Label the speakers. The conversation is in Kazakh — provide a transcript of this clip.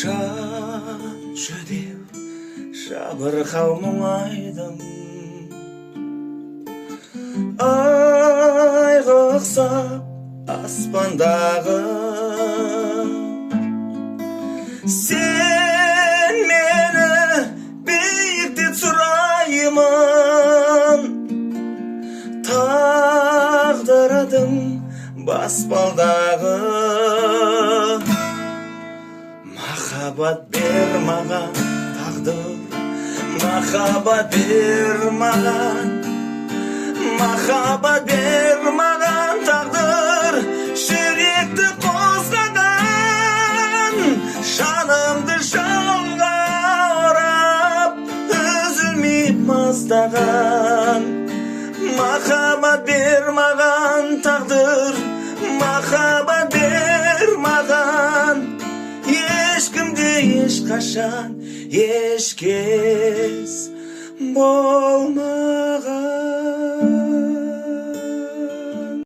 Speaker 1: қашаншы деп жабырқау мұңайдым, айға ұқсап аспандағы. Сен мені биікте сұраймын, тағдырдың баспалдағы. Махаббат бер маған тағдыр, махаббат бер маған, махаббат бер маған тағдыр. Жүректі қозғаған, жанымды жалға орап, үзілмей маздаған. Махаббат бер маған тағдыр, махаббат бер маған. Ешкімде ешқашан ешкез болма.